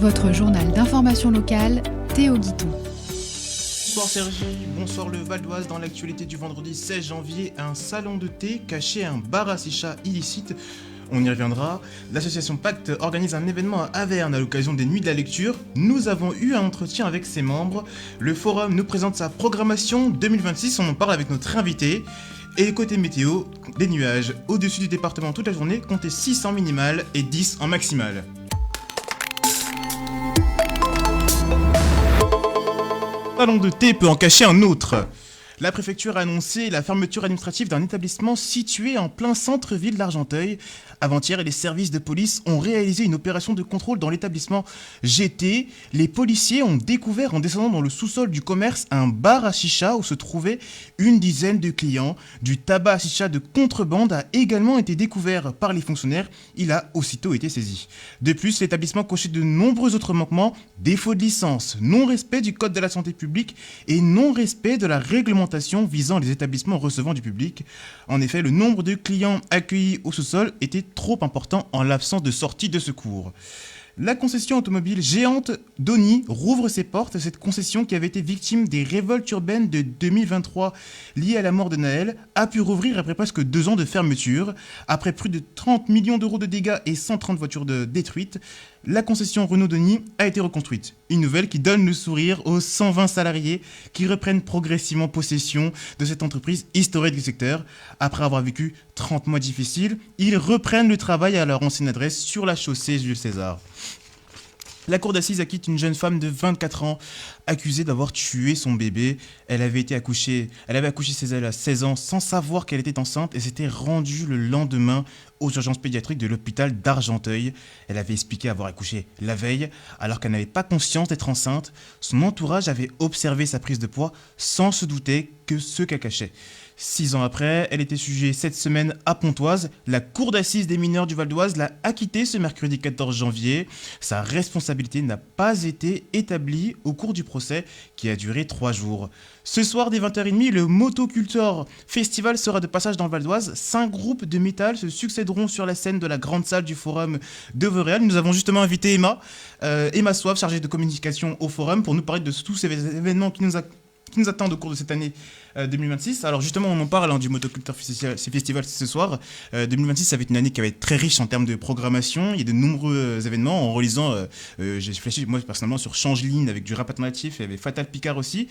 Votre journal d'information locale, Théo Guiton. Bonsoir Sergi, bonsoir le Val d'Oise. Dans l'actualité du vendredi 16 janvier, un salon de thé caché à un bar à chicha illicite. On y reviendra. L'association Pacte organise un événement à Averne à l'occasion des Nuits de la Lecture. Nous avons eu un entretien avec ses membres. Le forum nous présente sa programmation 2026, on en parle avec notre invité. Et côté météo, des nuages au-dessus du département toute la journée, comptez 6 en minimal et 10 en maximal. Salon de thé peut en cacher un autre. La préfecture a annoncé la fermeture administrative d'un établissement situé en plein centre-ville d'Argenteuil. Avant-hier, les services de police ont réalisé une opération de contrôle dans l'établissement GT. Les policiers ont découvert en descendant dans le sous-sol du commerce un bar à chicha où se trouvaient une dizaine de clients. Du tabac à chicha de contrebande a également été découvert par les fonctionnaires. Il a aussitôt été saisi. De plus, l'établissement cochait de nombreux autres manquements, défaut de licence, non-respect du code de la santé publique et non-respect de la réglementation visant les établissements recevant du public. En effet, le nombre de clients accueillis au sous-sol était trop important en l'absence de sortie de secours. La concession automobile géante Doni rouvre ses portes. Cette concession, qui avait été victime des révoltes urbaines de 2023 liées à la mort de Naël, a pu rouvrir après presque 2 ans de fermeture. Après plus de 30 millions d'euros de dégâts et 130 voitures détruites, la concession Renault Doni a été reconstruite. Une nouvelle qui donne le sourire aux 120 salariés qui reprennent progressivement possession de cette entreprise historique du secteur. Après avoir vécu 30 mois difficiles, ils reprennent le travail à leur ancienne adresse sur la chaussée Jules César. La cour d'assises acquitte une jeune femme de 24 ans accusée d'avoir tué son bébé. Elle avait accouché chez elle à 16 ans sans savoir qu'elle était enceinte et s'était rendue le lendemain aux urgences pédiatriques de l'hôpital d'Argenteuil. Elle avait expliqué avoir accouché la veille alors qu'elle n'avait pas conscience d'être enceinte. Son entourage avait observé sa prise de poids sans se douter que ce qu'elle cachait. 6 ans après, elle était jugée cette semaine à Pontoise. La cour d'assises des mineurs du Val d'Oise l'a acquittée ce mercredi 14 janvier. Sa responsabilité n'a pas été établie au cours du procès qui a duré 3 jours. Ce soir, dès 20h30, le Motocultor Festival sera de passage dans le Val d'Oise. 5 groupes de métal se succéderont sur la scène de la grande salle du forum de Vauréal. Nous avons justement invité Emma Soave, chargée de communication au forum, pour nous parler de tous ces événements qui nous attendent au cours de cette année 2026. Alors justement, on en parle du Motocultor Festival ce soir. 2026, ça va être une année qui va être très riche en termes de programmation. Il y a de nombreux événements. En relisant, j'ai réfléchi moi personnellement sur Changeline avec du rap alternatif et avec Fatal Picard aussi.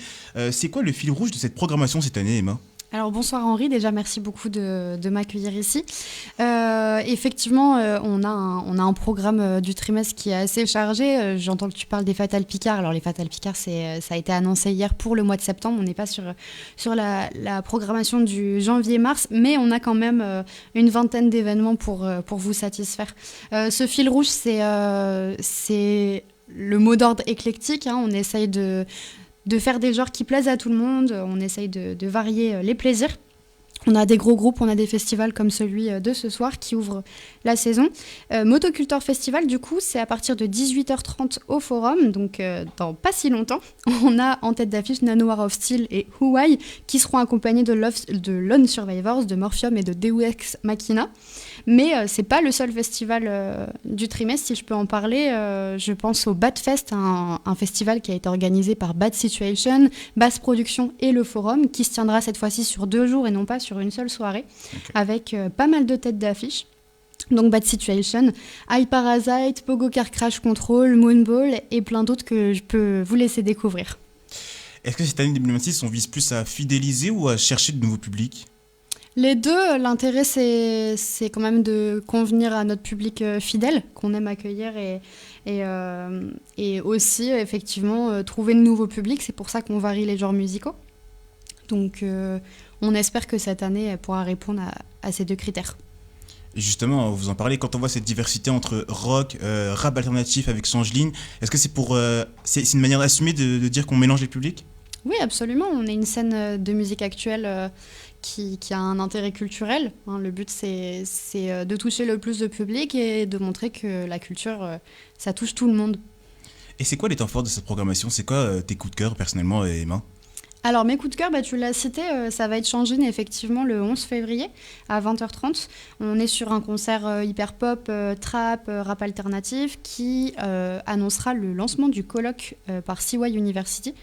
C'est quoi le fil rouge de cette programmation cette année, Emma ? Alors bonsoir Henri, déjà merci beaucoup de m'accueillir ici. Effectivement, on a un programme du trimestre qui est assez chargé. J'entends que tu parles des Fatal Picard. Alors les Fatal Picard, ça a été annoncé hier pour le mois de septembre. On n'est pas sur la programmation du janvier-mars, mais on a quand même une vingtaine d'événements pour vous satisfaire. Ce fil rouge, c'est le mot d'ordre éclectique. On essaye de faire des genres qui plaisent à tout le monde, on essaye de varier les plaisirs. On a des gros groupes, on a des festivals comme celui de ce soir qui ouvre la saison. Motocultor Festival, du coup, c'est à partir de 18h30 au Forum, donc dans pas si longtemps. On a en tête d'affiche Nanowar of Steel et Huawei qui seront accompagnés de Lone Survivors, de Morphium et de Deus Ex Machina. Mais c'est pas le seul festival du trimestre, si je peux en parler. Je pense au Bad Fest, un festival qui a été organisé par Bad Situation, Basse Production et le Forum, qui se tiendra cette fois-ci sur 2 jours et non pas sur une seule soirée, avec pas mal de têtes d'affiche. Donc Bad Situation, High Parasite, Pogo Car Crash Control, Moonball et plein d'autres que je peux vous laisser découvrir. Est-ce que cette année 2026, on vise plus à fidéliser ou à chercher de nouveaux publics ? Les deux, l'intérêt c'est quand même de convenir à notre public fidèle, qu'on aime accueillir et aussi effectivement trouver de nouveaux publics. C'est pour ça qu'on varie les genres musicaux. Donc on espère que cette année elle pourra répondre à ces 2 critères. Et justement, vous en parlez, quand on voit cette diversité entre rock, rap alternatif avec Changeline, est-ce que c'est une manière assumée de dire qu'on mélange les publics ? Oui, absolument. On est une scène de musique actuelle qui a un intérêt culturel. Le but, c'est de toucher le plus de public et de montrer que la culture, ça touche tout le monde. Et c'est quoi les temps forts de cette programmation ? C'est quoi tes coups de cœur, personnellement, Emma ? Alors, mes coups de cœur, tu l'as cité, ça va être Changine, effectivement, le 11 février à 20h30. On est sur un concert hyper pop, trap, rap alternatif qui annoncera le lancement du colloque par CY University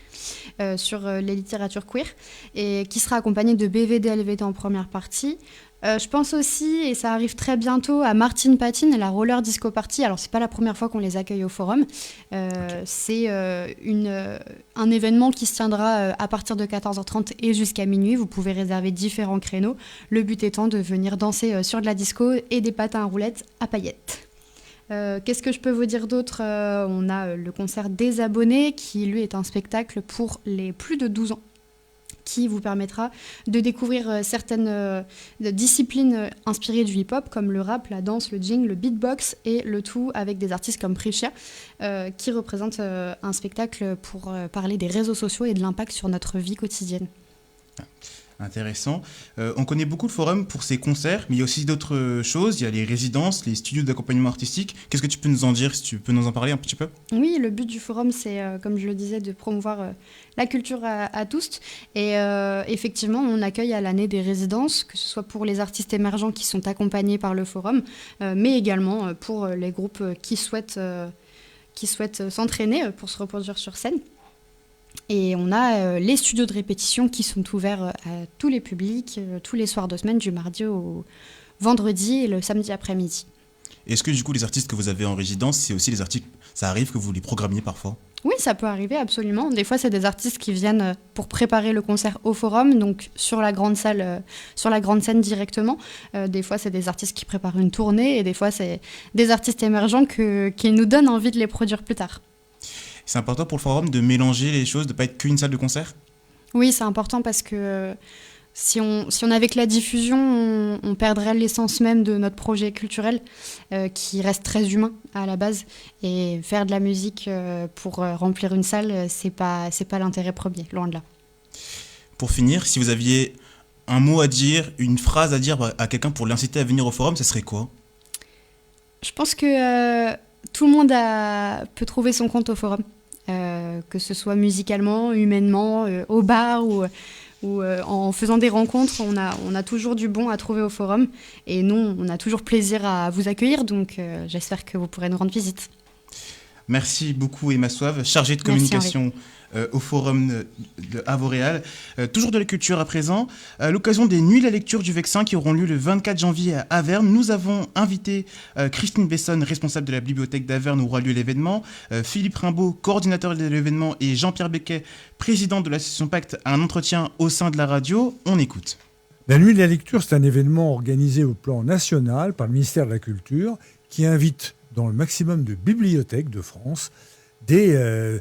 sur les littératures queer et qui sera accompagné de BVD LVD en première partie. Je pense aussi, et ça arrive très bientôt, à Martine Patine et la Roller Disco Party. Alors, c'est pas la première fois qu'on les accueille au Forum. C'est un événement qui se tiendra à partir de 14h30 et jusqu'à minuit. Vous pouvez réserver différents créneaux. Le but étant de venir danser sur de la disco et des patins à roulettes à paillettes. Qu'est-ce que je peux vous dire d'autre ? On a le concert des abonnés qui, lui, est un spectacle pour les plus de 12 ans, qui vous permettra de découvrir certaines disciplines inspirées du hip-hop, comme le rap, la danse, le jing, le beatbox, et le tout avec des artistes comme Priscia, qui représentent un spectacle pour parler des réseaux sociaux et de l'impact sur notre vie quotidienne. Intéressant. On connaît beaucoup le Forum pour ses concerts, mais il y a aussi d'autres choses. Il y a les résidences, les studios d'accompagnement artistique. Qu'est-ce que tu peux nous en dire, si tu peux nous en parler un petit peu ? Oui, le but du Forum, c'est, comme je le disais, de promouvoir la culture à tous. Et effectivement, on accueille à l'année des résidences, que ce soit pour les artistes émergents qui sont accompagnés par le Forum, mais également pour les groupes qui souhaitent s'entraîner pour se reproduire sur scène. Et on a les studios de répétition qui sont ouverts à tous les publics, tous les soirs de semaine, du mardi au vendredi et le samedi après-midi. Est-ce que du coup les artistes que vous avez en résidence, c'est aussi les artistes, ça arrive que vous les programmiez parfois ? Oui, ça peut arriver, absolument. Des fois, c'est des artistes qui viennent pour préparer le concert au Forum, donc sur la grande salle, sur la grande scène directement. Des fois, c'est des artistes qui préparent une tournée, et des fois, c'est des artistes émergents qui nous donnent envie de les produire plus tard. C'est important pour le Forum de mélanger les choses, de ne pas être qu'une salle de concert ? Oui, c'est important parce que si on avait que la diffusion, on perdrait l'essence même de notre projet culturel qui reste très humain à la base. Et faire de la musique pour remplir une salle, c'est pas l'intérêt premier, loin de là. Pour finir, si vous aviez un mot à dire, une phrase à dire à quelqu'un pour l'inciter à venir au Forum, ce serait quoi ? Je pense que tout le monde peut trouver son compte au Forum. Que ce soit musicalement, humainement, au bar ou en faisant des rencontres, on a toujours du bon à trouver au Forum. Et nous, on a toujours plaisir à vous accueillir, donc j'espère que vous pourrez nous rendre visite. Merci beaucoup Emma Soave, chargée de communication au Forum de Avoréal. Toujours de la culture à présent. À l'occasion des Nuits de la lecture du Vexin qui auront lieu le 24 janvier à Averne, nous avons invité Christine Besson, responsable de la bibliothèque d'Averne où aura lieu l'événement, Philippe Rimbaud, coordinateur de l'événement, et Jean-Pierre Becquet, président de l'association Pacte, à un entretien au sein de la radio. On écoute. La Nuit de la lecture, c'est un événement organisé au plan national par le ministère de la Culture qui invite dans le maximum de bibliothèques de France des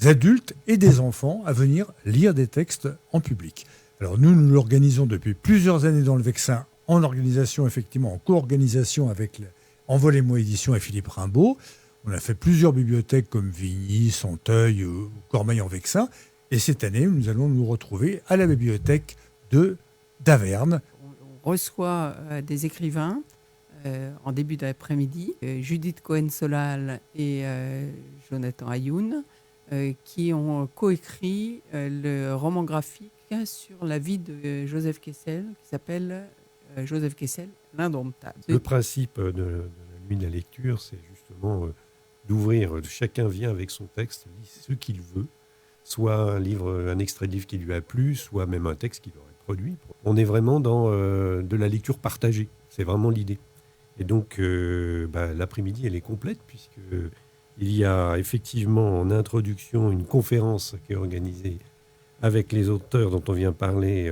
adultes et des enfants à venir lire des textes en public. Alors nous l'organisons depuis plusieurs années dans le Vexin, en organisation, effectivement, en co-organisation avec Envolez-moi Édition et Philippe Rimbaud. On a fait plusieurs bibliothèques comme Vigny, Santeuil ou Cormeilles-en-Vexin. Et cette année, nous allons nous retrouver à la bibliothèque d'Averne. On reçoit des écrivains en début d'après-midi, Judith Cohen-Solal et Jonathan Ayoun, qui ont coécrit le roman graphique sur la vie de Joseph Kessel, qui s'appelle Joseph Kessel, l'indomptable. Le principe de la Nuit de la lecture, c'est justement d'ouvrir, chacun vient avec son texte, lit ce qu'il veut, soit un extrait de livre qui lui a plu, soit même un texte qu'il aurait produit. On est vraiment dans de la lecture partagée, c'est vraiment l'idée. Et donc, l'après-midi, elle est complète, puisqu'il y a effectivement en introduction une conférence qui est organisée avec les auteurs dont on vient parler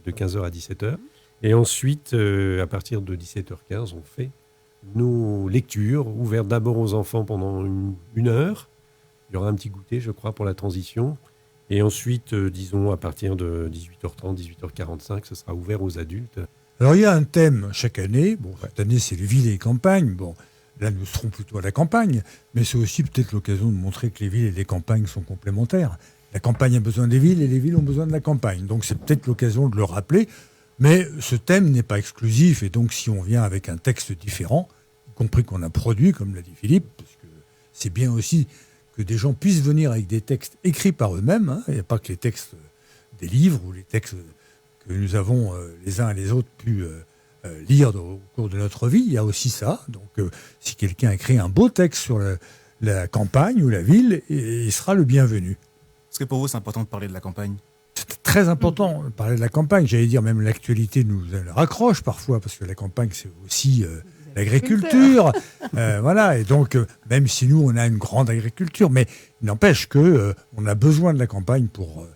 de 15h à 17h. Et ensuite, à partir de 17h15, on fait nos lectures, ouvertes d'abord aux enfants pendant une heure. Il y aura un petit goûter, je crois, pour la transition. Et ensuite, disons, à partir de 18h30, 18h45, ce sera ouvert aux adultes. Alors, il y a un thème chaque année. Bon, cette année, c'est les villes et les campagnes. Bon, là, nous serons plutôt à la campagne. Mais c'est aussi peut-être l'occasion de montrer que les villes et les campagnes sont complémentaires. La campagne a besoin des villes et les villes ont besoin de la campagne. Donc, c'est peut-être l'occasion de le rappeler. Mais ce thème n'est pas exclusif. Et donc, si on vient avec un texte différent, y compris qu'on a produit, comme l'a dit Philippe, parce que c'est bien aussi que des gens puissent venir avec des textes écrits par eux-mêmes. Hein. Il n'y a pas que les textes des livres ou les textes que nous avons les uns et les autres pu lire au cours de notre vie. Il y a aussi ça. Donc, si quelqu'un écrit un beau texte sur la campagne ou la ville, il sera le bienvenu. Est-ce que pour vous, c'est important de parler de la campagne ? C'est très important de parler de la campagne. J'allais dire, même l'actualité nous raccroche parfois, parce que la campagne, c'est aussi l'agriculture. Voilà. Et donc, même si nous, on a une grande agriculture, mais il n'empêche que on a besoin de la campagne pour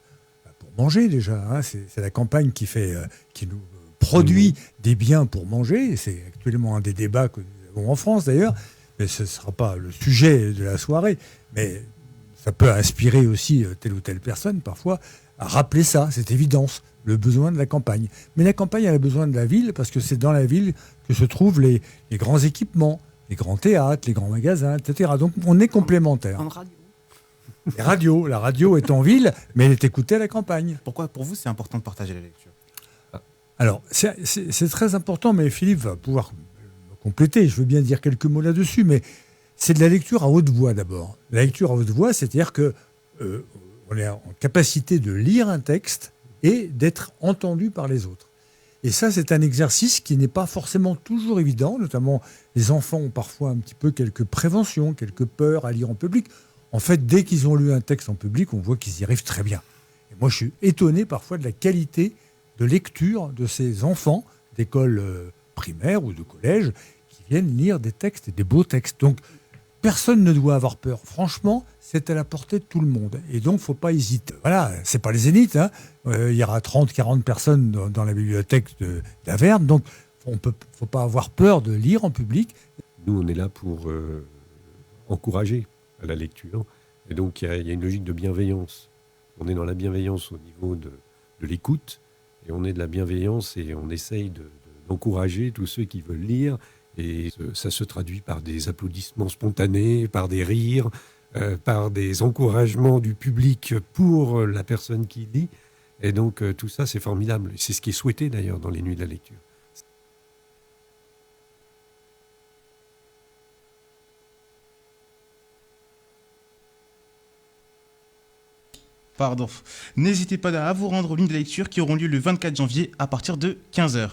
manger déjà. Hein. C'est la campagne qui nous produit des biens pour manger. Et c'est actuellement un des débats que nous avons en France, d'ailleurs. Mais ce ne sera pas le sujet de la soirée. Mais ça peut inspirer aussi telle ou telle personne, parfois, à rappeler ça, cette évidence, le besoin de la campagne. Mais la campagne, elle a besoin de la ville, parce que c'est dans la ville que se trouvent les grands équipements, les grands théâtres, les grands magasins, etc. Donc on est complémentaires. En radio. La radio est en ville, mais elle est écoutée à la campagne. Pourquoi, pour vous, c'est important de partager la lecture ? Alors, c'est très important, mais Philippe va pouvoir me compléter. Je veux bien dire quelques mots là-dessus, mais c'est de la lecture à haute voix d'abord. La lecture à haute voix, c'est-à-dire que on est en capacité de lire un texte et d'être entendu par les autres. Et ça, c'est un exercice qui n'est pas forcément toujours évident, notamment les enfants ont parfois un petit peu quelques préventions, quelques peurs à lire en public. En fait, dès qu'ils ont lu un texte en public, on voit qu'ils y arrivent très bien. Et moi, je suis étonné parfois de la qualité de lecture de ces enfants d'école primaire ou de collège qui viennent lire des textes et des beaux textes. Donc, personne ne doit avoir peur. Franchement, c'est à la portée de tout le monde. Et donc, il ne faut pas hésiter. Voilà, c'est pas les Zéniths. Hein. Il y aura 30-40 personnes dans la bibliothèque d'Averne. Donc, il ne faut pas avoir peur de lire en public. Nous, on est là pour encourager à la lecture. Et donc, il y a une logique de bienveillance. On est dans la bienveillance au niveau de l'écoute. Et on est de la bienveillance et on essaye d'encourager tous ceux qui veulent lire. Et ça se traduit par des applaudissements spontanés, par des rires, par des encouragements du public pour la personne qui lit. Et donc tout ça, c'est formidable. C'est ce qui est souhaité d'ailleurs dans les Nuits de la lecture. Pardon. N'hésitez pas à vous rendre aux Nuits de la lecture qui auront lieu le 24 janvier à partir de 15h.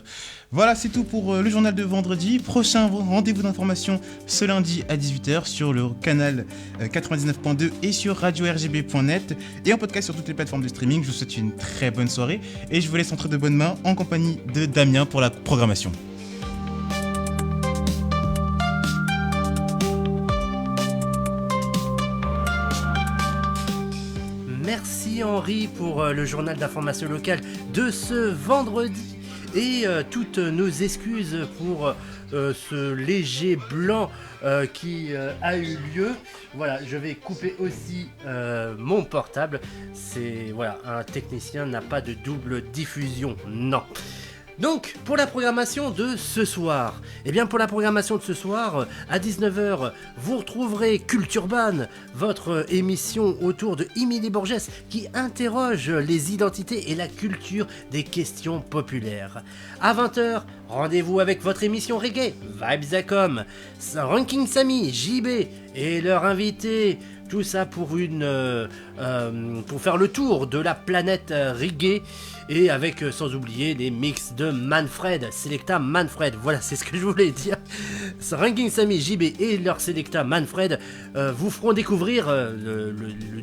Voilà, c'est tout pour le journal de vendredi. Prochain rendez-vous d'information ce lundi à 18h sur le canal 99.2 et sur radio-rgb.net et en podcast sur toutes les plateformes de streaming. Je vous souhaite une très bonne soirée et je vous laisse entre de bonnes mains en compagnie de Damien pour la programmation. Merci Henri pour le journal d'information locale de ce vendredi et toutes nos excuses pour ce léger blanc qui a eu lieu. Voilà, je vais couper aussi mon portable. Un technicien n'a pas de double diffusion, non. Donc, pour la programmation de ce soir, à 19h, vous retrouverez Culturban, votre émission autour de Émilie Borges qui interroge les identités et la culture des questions populaires. À 20h, rendez-vous avec votre émission reggae, Vibes.com, Ranking Samy, JB et leur invité. Tout ça pour faire le tour de la planète reggae et avec sans oublier les mix de Manfred, Selecta Manfred. Voilà, c'est ce que je voulais dire. Ranking Samy, JB et leur Selecta Manfred vous feront découvrir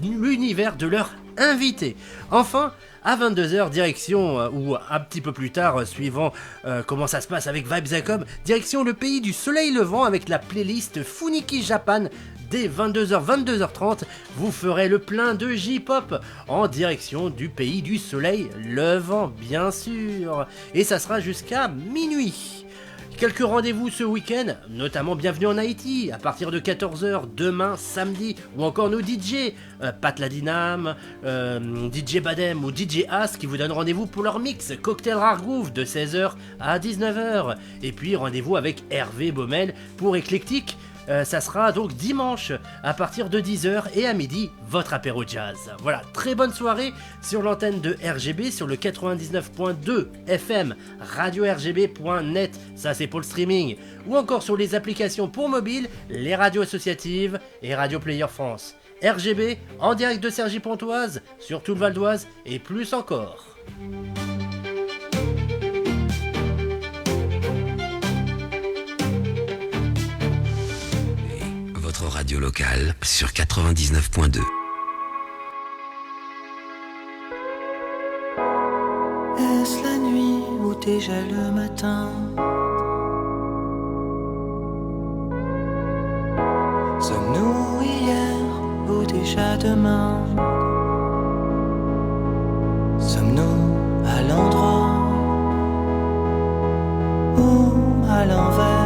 l'univers de leur invité. Enfin, à 22h, direction, ou un petit peu plus tard, suivant comment ça se passe avec Vibes.com, direction le pays du soleil levant avec la playlist Funiki Japan. Dès 22h, 22h30, vous ferez le plein de J-pop en direction du pays du soleil levant, bien sûr. Et ça sera jusqu'à minuit. Quelques rendez-vous ce week-end, notamment Bienvenue en Haïti, à partir de 14h demain, samedi, ou encore nos DJ, Pat Ladinam, DJ Badem ou DJ As qui vous donnent rendez-vous pour leur mix Cocktail Rare Groove de 16h à 19h. Et puis rendez-vous avec Hervé Baumel pour Éclectique. Ça sera donc dimanche à partir de 10h et à midi, votre apéro jazz. Voilà, très bonne soirée sur l'antenne de RGB sur le 99.2 FM, radio-rgb.net, ça c'est pour le streaming, ou encore sur les applications pour mobile, les radios associatives et Radio Player France. RGB, en direct de Cergy-Pontoise, sur tout le Val d'Oise et plus encore. Votre radio locale sur 99.2. Est-ce la nuit ou déjà le matin? Sommes-nous hier ou déjà demain? Sommes-nous à l'endroit ou à l'envers?